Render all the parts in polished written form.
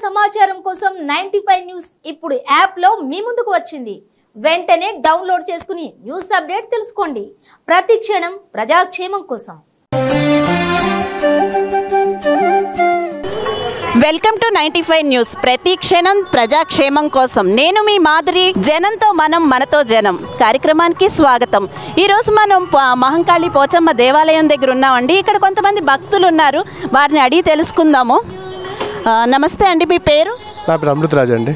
సమాచారం కోసం 95 న్యూస్ ఇప్పుడు యాప్ లో మీ ముందుకు వచ్చింది. వెంటనే డౌన్లోడ్ చేసుకుని న్యూస్ అప్డేట్ తెలుసుకోండి. ప్రతి క్షణం ప్రజాక్షేమం కోసం. Welcome to 95 news. ప్రతి క్షణం ప్రజాక్షేమం కోసం. నేను మీ మాధురి. జనంతో మనం, మనతో జనం కార్యక్రమానికి స్వాగతం. ఈరోజు మనం మహంకాళి పోచమ్మ దేవాలయం దగ్గర ఉన్నామండి. ఇక్కడ కొంతమంది భక్తులు ఉన్నారు, వారిని అడిగి తెలుసుకుందాము. నమస్తే అండి, మీ పేరు? నా పేరు అమృతరాజు అండి.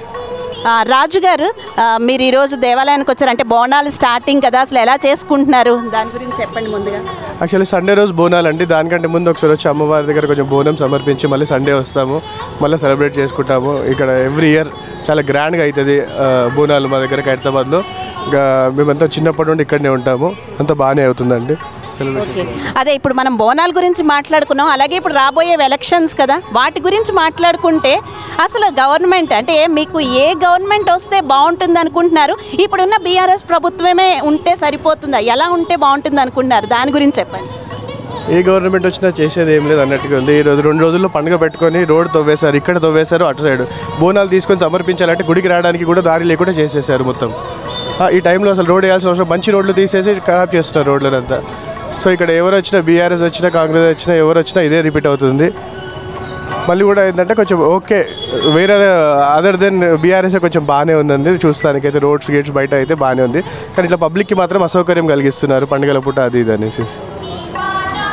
రాజు గారు, మీరు ఈరోజు దేవాలయానికి వచ్చారు, అంటే బోనాలు స్టార్టింగ్ కదా, అసలు ఎలా చేసుకుంటున్నారు దాని గురించి చెప్పండి ముందుగా. యాక్చువల్లీ సండే రోజు బోనాలు అండి. దానికంటే ముందు ఒకసారి వచ్చి అమ్మవారి దగ్గర కొంచెం బోనం సమర్పించి మళ్ళీ సండే వస్తాము, మళ్ళీ సెలబ్రేట్ చేసుకుంటాము. ఇక్కడ ఎవ్రీ ఇయర్ చాలా గ్రాండ్గా అవుతుంది బోనాలు మా దగ్గర ఖైరతాబాద్లో. ఇంకా మేమంతా చిన్నప్పటి నుండి ఇక్కడనే ఉంటాము, అంతా బాగానే అవుతుందండి. ఓకే, అదే ఇప్పుడు మనం బోనాల గురించి మాట్లాడుకున్నాం. అలాగే ఇప్పుడు రాబోయే ఎలక్షన్స్ కదా, వాటి గురించి మాట్లాడుకుంటే అసలు గవర్నమెంట్ అంటే మీకు ఏ గవర్నమెంట్ వస్తే బాగుంటుంది అనుకుంటున్నారు? ఇప్పుడున్న బీఆర్ఎస్ ప్రభుత్వమే ఉంటే సరిపోతుందా? ఎలా ఉంటే బాగుంటుంది అనుకుంటున్నారు? దాని గురించి చెప్పండి. ఏ గవర్నమెంట్ వచ్చినా చేసేది ఏం లేదు అన్నట్టుగా ఉంది. ఈరోజు 2 రోజుల్లో పండుగ పెట్టుకొని రోడ్ తవ్వేశారు, ఇక్కడ తవ్వేశారు, అటు సైడ్ బోనాలు తీసుకొని సమర్పించాలంటే గుడికి రావడానికి కూడా దారి లేకుండా చేసేసారు మొత్తం. ఈ టైంలో అసలు రోడ్ వేయాల్సిన అవసరం, మంచి రోడ్లు తీసేసి ఖరాబ్ చేస్తున్నారు రోడ్లనంతా. సో ఇక్కడ ఎవరు వచ్చినా, బీఆర్ఎస్ వచ్చినా, కాంగ్రెస్ వచ్చినా, ఎవరు వచ్చినా ఇదే రిపీట్ అవుతుంది. మళ్ళీ కూడా ఏంటంటే కొంచెం ఓకే, వేరే అదర్ దెన్ బీఆర్ఎస్ కొంచెం బాగానే ఉందండి చూస్తానికైతే. రోడ్స్ గేట్స్ బయట అయితే బాగానే ఉంది, కానీ ఇట్లా పబ్లిక్కి మాత్రం అసౌకర్యం కలిగిస్తున్నారు పండుగల పూట అది ఇది అనేసి.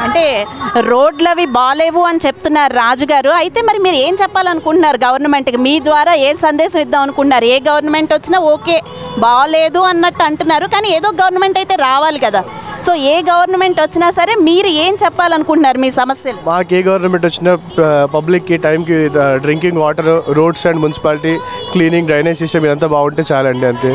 అంటే రోడ్లు అవి బాగాలేవు అని చెప్తున్నారు రాజుగారు. అయితే మరి మీరు ఏం చెప్పాలనుకుంటున్నారు గవర్నమెంట్కి? మీ ద్వారా ఏ సందేశం ఇద్దాం అనుకుంటున్నారు? ఏ గవర్నమెంట్ వచ్చినా ఓకే, బాగాలేదు అన్నట్టు అంటున్నారు, కానీ ఏదో గవర్నమెంట్ అయితే రావాలి కదా. సో ఏ గవర్నమెంట్ వచ్చినా సరే మీరు ఏం చెప్పాలనుకుంటున్నారు మీ సమస్యలు? మాకు ఏ గవర్నమెంట్ వచ్చినా పబ్లిక్కి టైంకి drinking water, roads and municipality cleaning, drainage system ఇదంతా బాగుంటే చాలండి అంతే.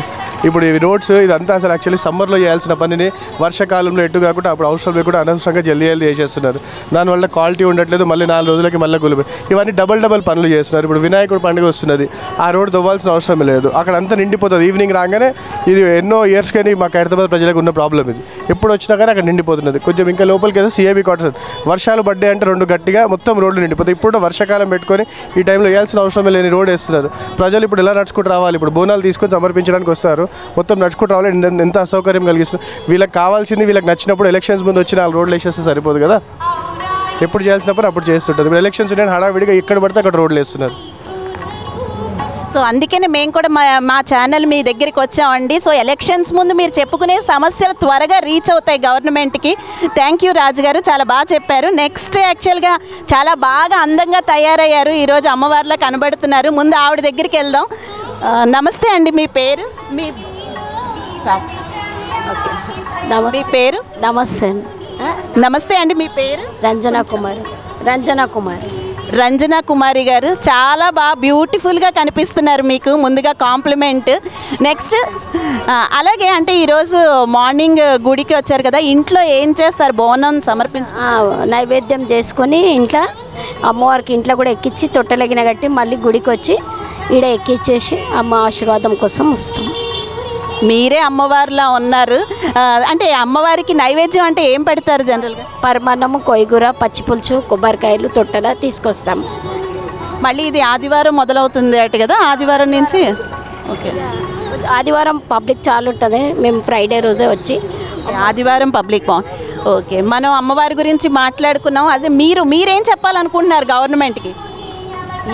ఇప్పుడు ఈ రోడ్స్ ఇదంతా అసలు యాక్చువల్లీ సమ్మర్లో చేయాల్సిన పనిని వర్షాకాలంలో ఎటు కాకుండా అప్పుడు అవసరం లేకుండా అనవసరంగా జల్దీ చేసేస్తున్నారు. దానివల్ల క్వాలిటీ ఉండట్లేదు, మళ్ళీ 4 రోజులకి మళ్ళీ గులిపోయి ఇవన్నీ డబల్ పనులు చేస్తున్నారు. ఇప్పుడు వినాయకుడు పండుగ వస్తున్నది, ఆ రోడ్ దవ్వాల్సిన అవసరం లేదు, అక్కడ అంతా నిండిపోతుంది. ఈవినింగ్ రాగానే ఇది ఎన్నో ఇయర్స్ కానీ మా ఖైరతాబాద్ ప్రజలకు ఉన్న ప్రాబ్లం ఇది. ఎప్పుడు వచ్చినా కానీ అక్కడ నిండిపోతున్నది. కొంచెం ఇంకా లోపలికి అయితే సిఐబి క్వార్టర్స్ వర్షాలు పడ్డాయి అంటే 2 గట్టిగా మొత్తం రోడ్లు నిండిపోతాయి. ఇప్పుడు వర్షాకాలం పెట్టుకొని ఈ టైంలో వేయాల్సిన అవసరమే లేని రోడ్ వేస్తున్నారు. ప్రజలు ఇప్పుడు ఎలా నడుచుకుంటూ రావాలి? ఇప్పుడు బోనాలు తీసుకొని సమర్పించడానికి వస్తారు, మొత్తం నడుచుకుంటూ రావాలి. ఎంత అసౌకర్యం కలిగిస్తుంది. వీళ్ళకి కావాల్సింది వీళ్ళకి నచ్చినప్పుడు ఎలక్షన్స్ ముందు వచ్చి 4 రోడ్లు వేసేస్తే సరిపోదు కదా. ఎప్పుడు చేయాల్సినప్పుడు అప్పుడు చేస్తుంటుంది. ఇప్పుడు ఎలక్షన్స్ ఉన్నాయి, హడావిడిగా ఎక్కడ పడితే అక్కడ రోడ్లు వేస్తున్నారు. సో అందుకనే మేము కూడా మా ఛానల్ మీ దగ్గరికి వచ్చామండి. సో ఎలక్షన్స్ ముందు మీరు చెప్పుకునే సమస్యలు త్వరగా రీచ్ అవుతాయి గవర్నమెంట్కి. థ్యాంక్ యూ రాజుగారు, చాలా బాగా చెప్పారు. నెక్స్ట్ యాక్చువల్గా చాలా బాగా అందంగా తయారయ్యారు, ఈరోజు అమ్మవారిలా కనబడుతున్నారు. ముందు ఆవిడ దగ్గరికి వెళ్దాం. నమస్తే అండి, మీ పేరు? మీ ఓకే, మీ పేరు? నమస్తే. నమస్తే అండి, మీ పేరు? రంజనా కుమారి గారు, చాలా బాగా బ్యూటిఫుల్గా కనిపిస్తున్నారు. మీకు ముందుగా కాంప్లిమెంట్. నెక్స్ట్ అలాగే అంటే ఈరోజు మార్నింగ్ గుడికి వచ్చారు కదా, ఇంట్లో ఏం చేస్తారు? బోనం సమర్పించు నైవేద్యం చేసుకొని ఇంట్లో అమ్మవారికి ఇంట్లో కూడా ఎక్కించి తొట్టెలగిన కట్టి మళ్ళీ గుడికి వచ్చి ఈడ ఎక్కిచ్చేసి అమ్మ ఆశీర్వాదం కోసం వస్తాం. మీరే అమ్మవారిలా ఉన్నారు. అంటే అమ్మవారికి నైవేద్యం అంటే ఏం పెడతారు జనరల్గా? పరమాన్నము, కొయ్యగూర, పచ్చిపులుసు, కొబ్బరికాయలు, తొట్టెల తీసుకొస్తాం. మళ్ళీ ఇది ఆదివారం మొదలవుతుంది అటు కదా, ఆదివారం నుంచి? ఓకే, ఆదివారం పబ్లిక్ చాలా ఉంటుంది, మేము ఫ్రైడే రోజే వచ్చి. ఆదివారం పబ్లిక్ బాగుంది. ఓకే, మనం అమ్మవారి గురించి మాట్లాడుకున్నాం. అదే మీరేం చెప్పాలనుకుంటున్నారు గవర్నమెంట్కి?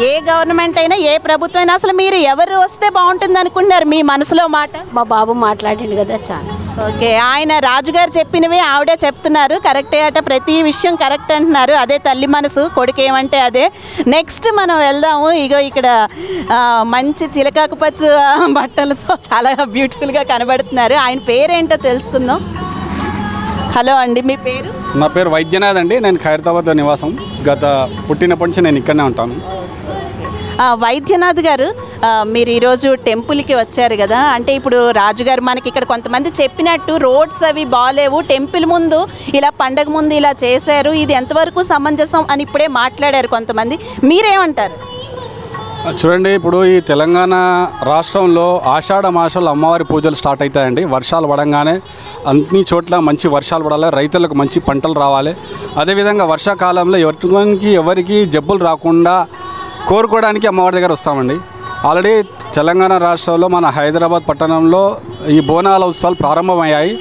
ఏ గవర్నమెంట్ అయినా, ఏ ప్రభుత్వం అయినా అసలు మీరు ఎవరు వస్తే బాగుంటుంది అనుకుంటున్నారు మీ మనసులో మాట? మా బాబు మాట్లాడిండు కదా చాలా. ఓకే, ఆయన రాజుగారు చెప్పినవి ఆవిడే చెప్తున్నారు. కరెక్టే అట, ప్రతి విషయం కరెక్ట్ అంటున్నారు. అదే తల్లి మనసు, కొడుకు ఏమంటే అదే. నెక్స్ట్ మనం వెళ్దాము. ఇగో ఇక్కడ మంచి చిలకాకుపచ్చు బట్టలతో చాలా బ్యూటిఫుల్గా కనబడుతున్నారు. ఆయన పేరేంటో తెలుసుకుందాం. హలో అండి, మీ పేరు? నా పేరు వైద్యనాథ్ అండి. నేను ఖైరతాబాద్లో నివాసం. గత పుట్టినప్పటి నుంచి నేను ఇక్కడనే ఉంటాను. వైద్యనాథ్ గారు, మీరు ఈరోజు టెంపుల్కి వచ్చారు కదా, అంటే ఇప్పుడు రాజుగారు మనకి ఇక్కడ కొంతమంది చెప్పినట్టు రోడ్స్ అవి బాగాలేవు, టెంపుల్ ముందు ఇలా పండగ ముందు ఇలా చేశారు, ఇది ఎంతవరకు సమంజసం అని ఇప్పుడే మాట్లాడారు కొంతమంది. మీరేమంటారు? చూడండి, ఇప్పుడు ఈ తెలంగాణ రాష్ట్రంలో ఆషాఢ మాసంలో అమ్మవారి పూజలు స్టార్ట్ అవుతాయండి. వర్షాలు పడంగానే అన్ని చోట్ల మంచి వర్షాలు పడాలి, రైతులకు మంచి పంటలు రావాలి. అదేవిధంగా వర్షాకాలంలో ఎవరికి జబ్బులు రాకుండా కోరుకోవడానికి అమ్మవారి దగ్గర వస్తామండి. ఆల్రెడీ తెలంగాణ రాష్ట్రంలో మన హైదరాబాద్ పట్టణంలో ఈ బోనాల ఉత్సవాలు ప్రారంభమయ్యాయి.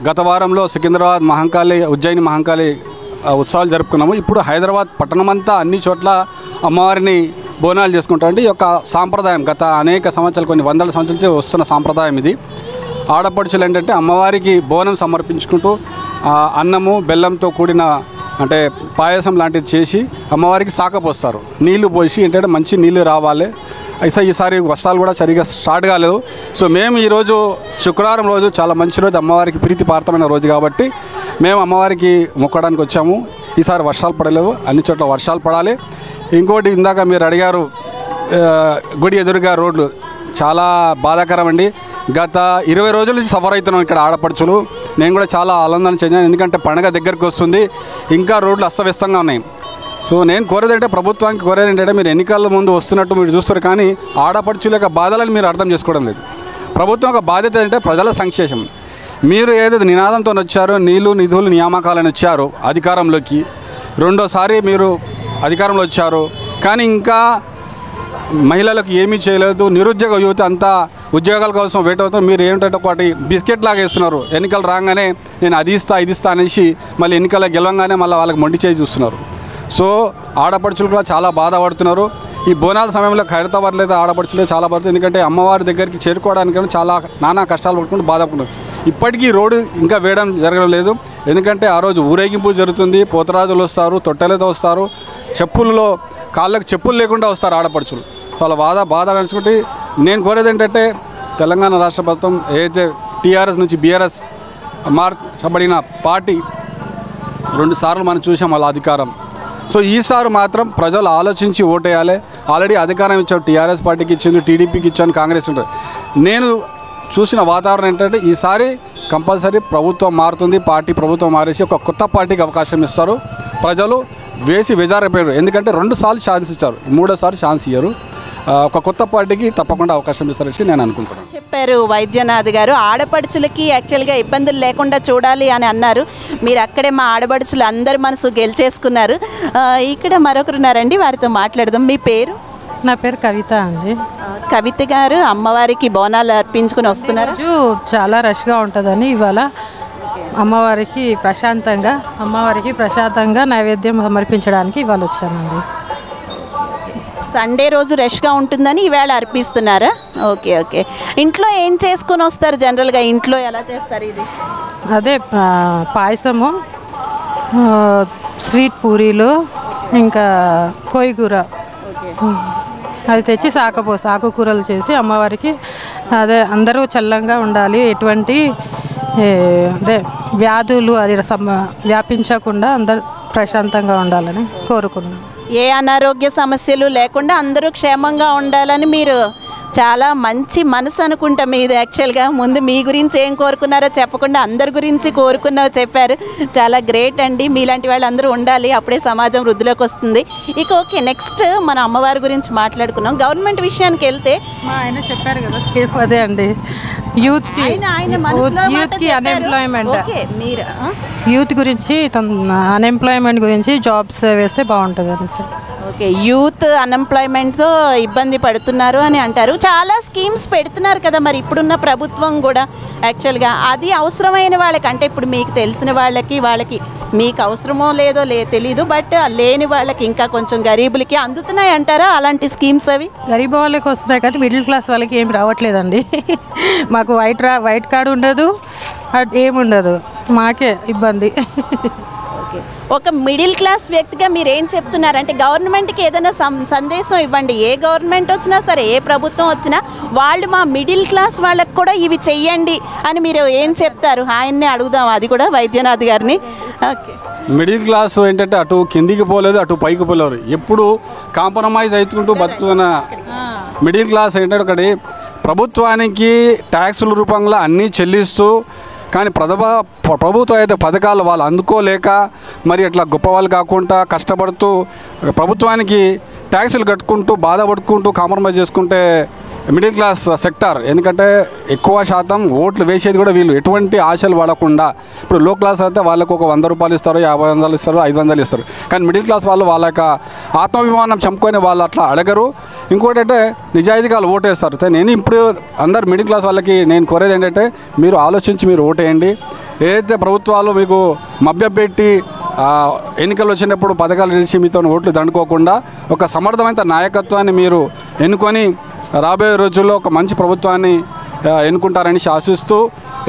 గత వారంలో సికింద్రాబాద్ మహంకాళి, ఉజ్జయిని మహంకాళి ఉత్సవాలు జరుపుకున్నాము. ఇప్పుడు హైదరాబాద్ పట్టణమంతా అన్ని చోట్ల అమ్మవారిని బోనాలు చేసుకుంటామండి. ఈ యొక్క సాంప్రదాయం గత అనేక సంవత్సరాలు, కొన్ని వందల సంవత్సరాల నుంచి వస్తున్న సాంప్రదాయం ఇది. ఆడపడుచులు ఏంటంటే అమ్మవారికి బోనం సమర్పించుకుంటూ అన్నము బెల్లంతో కూడిన అంటే పాయసం లాంటిది చేసి అమ్మవారికి సాకపోస్తారు. నీళ్లు పోసి ఏంటంటే మంచి నీళ్ళు రావాలి. అయితే ఈసారి వర్షాలు కూడా సరిగా స్టార్ట్ కాలేదు. సో మేము ఈరోజు శుక్రవారం రోజు చాలా మంచి రోజు, అమ్మవారికి ప్రీతిపాత్రమైన రోజు కాబట్టి మేము అమ్మవారికి మొక్కడానికి వచ్చాము. ఈసారి వర్షాలు పడలేవు, అన్ని చోట్ల వర్షాలు పడాలి. ఇంకోటి ఇందాక మీరు అడిగారు, గుడి ఎదురుగా రోడ్లు చాలా బాధాకరం అండి. గత 20 రోజుల నుంచి సఫర్ అవుతున్నాం ఇక్కడ ఆడపడుచులు. నేను కూడా చాలా ఆనందం చెందాను, ఎందుకంటే పండగ దగ్గరికి వస్తుంది, ఇంకా రోడ్లు అస్తవ్యస్తంగా ఉన్నాయి. సో నేను కోరేదంటే, ప్రభుత్వానికి కోరేది ఏంటంటే, మీరు ఎన్నికల ముందు వస్తున్నట్టు మీరు చూస్తారు, కానీ ఆడపడుచుల యొక్క బాధలను మీరు అర్థం చేసుకోవడం లేదు. ప్రభుత్వం యొక్క బాధ్యత అంటే ప్రజల సంక్షేమం. మీరు ఏదైతే నినాదంతో వచ్చారో, నీళ్లు నిధులు నియామకాలను వచ్చారో అధికారంలోకి, రెండోసారి మీరు అధికారంలో వచ్చారు, కానీ ఇంకా మహిళలకు ఏమీ చేయలేదు. నిరుద్యోగ యువత అంతా ఉద్యోగాల కోసం వెయిట్ అవుతారు. మీరు ఏంటంటే ఒకటి బిస్కెట్ లాగా వేస్తున్నారు. ఎన్నికలు రాగానే నేను అది ఇస్తా ఇది ఇస్తా అనేసి మళ్ళీ ఎన్నికల గెలవంగానే మళ్ళీ వాళ్ళకి మొండి చేయి చూస్తున్నారు. సో ఆడపడుచులు కూడా చాలా బాధపడుతున్నారు. ఈ బోనాల సమయంలో ఖైరతాబాద్ లేదా ఆడపడుచులే చాలా పడుతుంది, ఎందుకంటే అమ్మవారి దగ్గరికి చేరుకోవడానికి చాలా నానా కష్టాలు పడుకుంటూ బాధపడుతున్నారు. ఇప్పటికీ రోడ్డు ఇంకా వేయడం జరగడం లేదు, ఎందుకంటే ఆ రోజు ఊరేగింపు జరుగుతుంది, పోతరాజులు వస్తారు, తొట్టెలతో వస్తారు, చెప్పుల్లో కాళ్ళకు చెప్పులు లేకుండా వస్తారు ఆడపడుచులు. చాలా బాధ నడుచుకుంటే నేను కోరేది ఏంటంటే, తెలంగాణ రాష్ట్ర ప్రభుత్వం ఏదైతే టీఆర్ఎస్ నుంచి బీఆర్ఎస్ మార్చబడిన పార్టీ 2 సార్లు మనం చూసాం వాళ్ళ అధికారం. సో ఈసారి మాత్రం ప్రజలు ఆలోచించి ఓటేయాలి. ఆల్రెడీ అధికారం ఇచ్చాం, టీఆర్ఎస్ పార్టీకి ఇచ్చింది, టీడీపీకి ఇచ్చాను, కాంగ్రెస్ ఉంటుంది. నేను చూసిన వాతావరణం ఏంటంటే ఈసారి కంపల్సరీ ప్రభుత్వం మారుతుంది, ప్రభుత్వం మారేసి ఒక కొత్త పార్టీకి అవకాశం ఇస్తారు. ప్రజలు వేసి వెజారైపోయారు, ఎందుకంటే 2 సార్లు ఛాన్స్ ఇచ్చారు, 3వ ఛాన్స్ ఇయ్యరు. ఒక కొత్త పార్టీకి తప్పకుండా అవకాశం ఇస్తారని నేను అనుకుంటున్నాను. చెప్పారు వైద్యనాథ్ గారు. ఆడపడుచులకి యాక్చువల్గా ఇబ్బందులు లేకుండా చూడాలి అని అన్నారు. మీరు అక్కడే మా ఆడపడుచులు అందరి మనసు గెలిచేసుకున్నారు. ఇక్కడ మరొకరు ఉన్నారండి, వారితో మాట్లాడదాం. మీ పేరు? నా పేరు కవిత అండి. కవిత గారు, అమ్మవారికి బోనాలు అర్పించుకుని వస్తున్నారు. చాలా రష్గా ఉంటుందని ఇవాళ అమ్మవారికి ప్రశాంతంగా నైవేద్యం సమర్పించడానికి ఇవాళ వచ్చానండి. సండే రోజు రష్గా ఉంటుందని ఈవేళ అర్పిస్తున్నారా? ఓకే. ఇంట్లో ఏం చేసుకొని వస్తారు జనరల్గా? ఇంట్లో ఎలా చేస్తారు ఇది? అదే పాయసము, స్వీట్ పూరీలు, ఇంకా కోయిగూర అది తెచ్చి ఆకుకూరలు చేసి అమ్మవారికి అదే అందరూ చల్లంగా ఉండాలి, ఎటువంటి అదే వ్యాధులు అది వ్యాపించకుండా అందరూ ప్రశాంతంగా ఉండాలని కోరుకున్నాం. ఏ అనారోగ్య సమస్యలు లేకుండా అందరూ క్షేమంగా ఉండాలని మీరు చాలా మంచి మనసు అనుకుంటా మీది. యాక్చువల్గా ముందు మీ గురించి ఏం కోరుకున్నారో చెప్పకుండా అందరి గురించి కోరుకున్నారో చెప్పారు. చాలా గ్రేట్ అండి. మీలాంటి వాళ్ళు అందరూ ఉండాలి, అప్పుడే సమాజం వృద్ధిలోకి వస్తుంది. ఇక ఓకే, నెక్స్ట్ మన అమ్మవారి గురించి మాట్లాడుకున్నాం. గవర్నమెంట్ విషయానికి వెళ్తే మా ఆయన చెప్పారు కదా, అదే అండి, యూత్కి అన్ఎంప్లాయ్మెంట్, యూత్ గురించి అన్ఎంప్లాయ్మెంట్ గురించి జాబ్స్ వేస్తే బాగుంటుంది అని సార్. ఓకే, యూత్ అన్ఎంప్లాయ్మెంట్తో ఇబ్బంది పడుతున్నారు అని అంటారు. చాలా స్కీమ్స్ పెడుతున్నారు కదా మరి ఇప్పుడున్న ప్రభుత్వం కూడా. యాక్చువల్గా అది అవసరమైన వాళ్ళకి, అంటే ఇప్పుడు మీకు తెలిసిన వాళ్ళకి మీకు అవసరమో లేదో తెలీదు, బట్ లేని వాళ్ళకి ఇంకా కొంచెం గరీబులకి అందుతున్నాయి అంటారా అలాంటి స్కీమ్స్? అవి గరీబ్ వాళ్ళకి వస్తున్నాయి కానీ మిడిల్ క్లాస్ వాళ్ళకి ఏం రావట్లేదండి. మాకు వైట్ కార్డు ఉండదు, ఏముండదు, మాకే ఇబ్బంది. ఒక మిడిల్ క్లాస్ వ్యక్తిగా మీరు ఏం చెప్తున్నారంటే, గవర్నమెంట్కి ఏదైనా సందేశం ఇవ్వండి. ఏ గవర్నమెంట్ వచ్చినా సరే, ఏ ప్రభుత్వం వచ్చినా వాళ్ళు మా మిడిల్ క్లాస్ వాళ్ళకి కూడా ఇవి చెయ్యండి అని మీరు ఏం చెప్తారు? ఆయన్నే అడుగుదాం, అది కూడా వైద్యనాథ్ గారిని. ఓకే, మిడిల్ క్లాస్ ఏంటంటే అటు కిందికి పోలేదు, అటు పైకి పోలేరు, ఎప్పుడు కాంప్రమైజ్ అవుతుంటూ బతుకుతున్న మిడిల్ క్లాస్ ఏంటంటే ఒకటి ప్రభుత్వానికి ట్యాక్సుల రూపంలో అన్నీ చెల్లిస్తూ, కానీ ప్రభుత్వం అయితే పథకాలు వాళ్ళు అందుకోలేక మరి అట్లా గొప్ప వాళ్ళు కాకుండా కష్టపడుతూ ప్రభుత్వానికి ట్యాక్సులు కట్టుకుంటూ బాధపడుకుంటూ కాంప్రమైజ్ చేసుకుంటే మిడిల్ క్లాస్ సెక్టార్, ఎందుకంటే ఎక్కువ శాతం ఓట్లు వేసేది కూడా వీళ్ళు ఎటువంటి ఆశలు పడకుండా. ఇప్పుడు లో క్లాస్ అయితే వాళ్ళకు ఒక 100 రూపాయలు ఇస్తారు, 50 ఇస్తారు, 500 ఇస్తారు. కానీ మిడిల్ క్లాస్ వాళ్ళు వాళ్ళ యొక్క ఆత్మాభిమానం చంపుకొని వాళ్ళు అట్లా అడగరు. ఇంకోటి అంటే నిజాయితీగా వాళ్ళు ఓటేస్తారు. నేను ఇప్పుడు అందరు మిడిల్ క్లాస్ వాళ్ళకి నేను కోరేది ఏంటంటే మీరు ఆలోచించి మీరు ఓటేయండి. ఏదైతే ప్రభుత్వాలు మీకు మభ్యపెట్టి ఎన్నికలు వచ్చినప్పుడు పథకాలు ఇచ్చి మీతో ఓట్లు దండుకోకుండా ఒక సమర్థమైన నాయకత్వాన్ని మీరు ఎన్నుకొని రాబోయే రోజుల్లో ఒక మంచి ప్రభుత్వాన్ని ఎన్నుకుంటారని ఆశిస్తూ,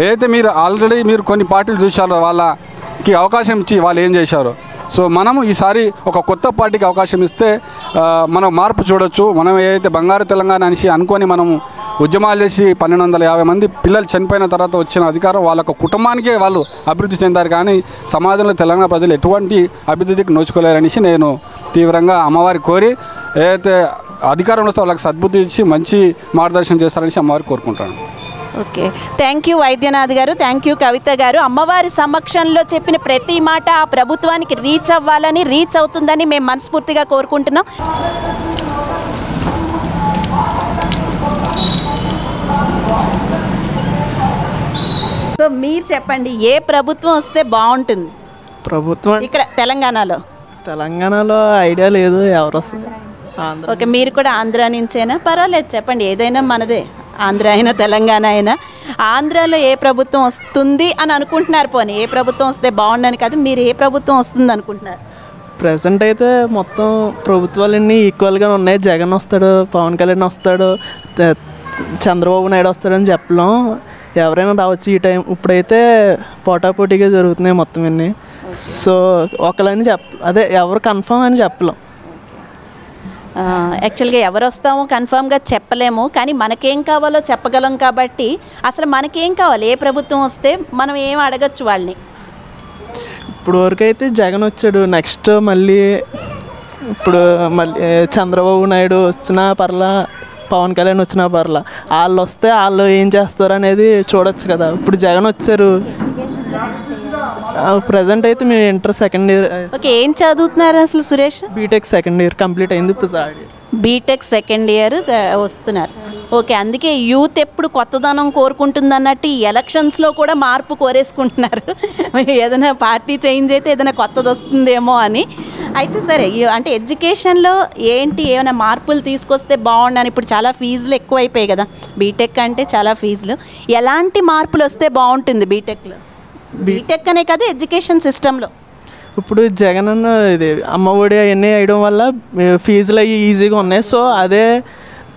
ఏదైతే మీరు ఆల్రెడీ మీరు కొన్ని పార్టీలు చూశారో వాళ్ళకి అవకాశం ఇచ్చి వాళ్ళు ఏం చేశారో, సో మనము ఈసారి ఒక కొత్త పార్టీకి అవకాశం ఇస్తే మనం మార్పు చూడొచ్చు. మనం ఏదైతే బంగారు తెలంగాణ అనేసి అనుకొని మనము ఉద్యమాలు చేసి 1250 మంది పిల్లలు చనిపోయిన తర్వాత వచ్చిన అధికారం వాళ్ళ కుటుంబానికే వాళ్ళు అభివృద్ధి చెందారు, కానీ సమాజంలో తెలంగాణ ప్రజలు ఎటువంటి అభివృద్ధికి నోచుకోలేరనేసి నేను తీవ్రంగా అమ్మవారి కోరి, ఏదైతే అధికారంలో వస్తే వాళ్ళకి సద్బుద్ధి ఇచ్చి మంచి మార్గదర్శనం చేస్తారనేసి అమ్మవారికి కోరుకుంటాను. ఓకే, థ్యాంక్ యూ వైద్యనాథ్ గారు, థ్యాంక్ యూ కవిత గారు. అమ్మవారి సమక్షంలో చెప్పిన ప్రతి మాట ఆ ప్రభుత్వానికి రీచ్ అవ్వాలని, రీచ్ అవుతుందని మేము మనస్ఫూర్తిగా కోరుకుంటున్నాం. సో మీరు చెప్పండి, ఏ ప్రభుత్వం వస్తే బాగుంటుంది ప్రభుత్వం ఇక్కడ తెలంగాణలో ఐడియా లేదు, ఎవరు వస్తుంది. ఓకే, మీరు కూడా ఆంధ్ర నుంచేనా? పర్వాలేదు చెప్పండి, ఏదైనా మనదే, ఆంధ్ర అయినా తెలంగాణ అయినా. ఆంధ్రాలో ఏ ప్రభుత్వం వస్తుంది అని అనుకుంటున్నారు? పోనీ ఏ ప్రభుత్వం వస్తే బాగుండని కాదు, మీరు ఏ ప్రభుత్వం వస్తుంది అనుకుంటున్నారు? ప్రజెంట్ అయితే మొత్తం ప్రభుత్వాలన్నీ ఈక్వల్గా ఉన్నాయి. జగన్ వస్తాడు, పవన్ కళ్యాణ్ వస్తాడు, చంద్రబాబు నాయుడు వస్తాడని చెప్పలేం. ఎవరైనా రావచ్చు ఈ టైం. ఇప్పుడైతే పోటాపోటీగా జరుగుతున్నాయి మొత్తం అన్నీ. సో ఒకళ్ళని అదే ఎవరు కన్ఫర్మ్ అని చెప్పలేం. యాక్చువల్గా ఎవరు వస్తామో కన్ఫామ్గా చెప్పలేము, కానీ మనకేం కావాలో చెప్పగలం. కాబట్టి అసలు మనకేం కావాలి, ఏ ప్రభుత్వం వస్తే మనం ఏం అడగచ్చు వాళ్ళని? ఇప్పుడు వరకు అయితే జగన్ వచ్చాడు, నెక్స్ట్ మళ్ళీ చంద్రబాబు నాయుడు వచ్చినా పర్లా, పవన్ కళ్యాణ్ వచ్చినా పర్లా. వాళ్ళు వస్తే వాళ్ళు ఏం చేస్తారు అనేది చూడొచ్చు కదా. ఇప్పుడు జగన్ వచ్చారు. ప్రజెంట్ అయితే మేము ఇంటర్ సెకండ్ ఇయర్. ఓకే, ఏం చదువుతున్నారు అసలు Suresh? BTech second year complete అయింది, ఇప్పుడు third year. BTech second year వస్తున్నారు. ఓకే, అందుకే యూత్ ఎప్పుడు కొత్తదనం కోరుకుంటుంది అన్నట్టు ఈ ఎలక్షన్స్లో కూడా మార్పు కోరేసుకుంటున్నారు. ఏదైనా పార్టీ చేంజ్ అయితే ఏదైనా కొత్తది వస్తుందేమో అని. అయితే సరే, అంటే ఎడ్యుకేషన్లో ఏంటి ఏమైనా మార్పులు తీసుకొస్తే బాగుండని? ఇప్పుడు చాలా ఫీజులు ఎక్కువైపోయాయి కదా, బీటెక్ అంటే చాలా ఫీజులు. ఎలాంటి మార్పులు వస్తే బాగుంటుంది బీటెక్లో? బీటెక్ అనే కాదు, ఎడ్యుకేషన్ సిస్టంలో. ఇప్పుడు జగన్ అన్న ఇది అమ్మఒడి అవన్నీ వేయడం వల్ల ఫీజులు అవి ఈజీగా ఉన్నాయి. సో అదే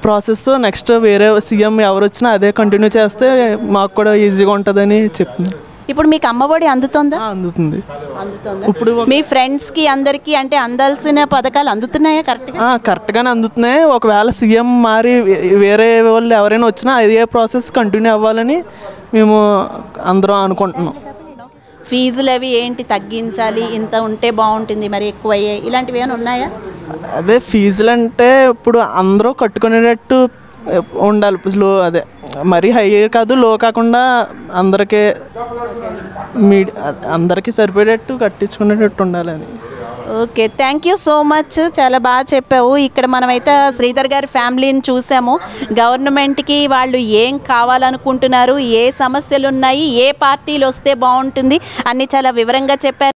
ప్రాసెస్ నెక్స్ట్ వేరే సీఎం ఎవరు వచ్చినా అదే కంటిన్యూ చేస్తే మాకు కూడా ఈజీగా ఉంటుందని చెప్తున్నారు. ఇప్పుడు మీకు అమ్మఒడి అందుతుందా? అందుతుంది. ఇప్పుడు మీ ఫ్రెండ్స్కి అందరికీ అంటే అందాల్సిన పథకాలు అందుతున్నాయా? కరెక్ట్గానే అందుతున్నాయి. ఒకవేళ సీఎం మారి వేరే వాళ్ళు ఎవరైనా వచ్చినా అదే ప్రాసెస్ కంటిన్యూ అవ్వాలని మేము అందరం అనుకుంటున్నాం. ఫీజులు అవి ఏంటి తగ్గించాలి, ఇంత ఉంటే బాగుంటుంది, మరి ఎక్కువ అయ్యాయి, ఇలాంటివి ఏమైనా ఉన్నాయా? అదే ఫీజులు అంటే ఇప్పుడు అందరూ కట్టుకునేటట్టు ఉండాలి. లో అదే మరీ హై కాదు, లో కాకుండా అందరికీ సరిపడేటట్టు కట్టించుకునేటట్టు ఉండాలని. Okay, thank you so much, చాలా బాగా చెప్పావు. ఇక్కడ మనమైతే శ్రీధర్ గారి ఫ్యామిలీని చూసాము. గవర్నమెంట్కి వాళ్ళు ఏం కావాలనుకుంటున్నారు, ఏ సమస్యలు ఉన్నాయి, ఏ పార్టీలు వస్తే బాగుంటుంది అన్నీ చాలా వివరంగా చెప్పారు.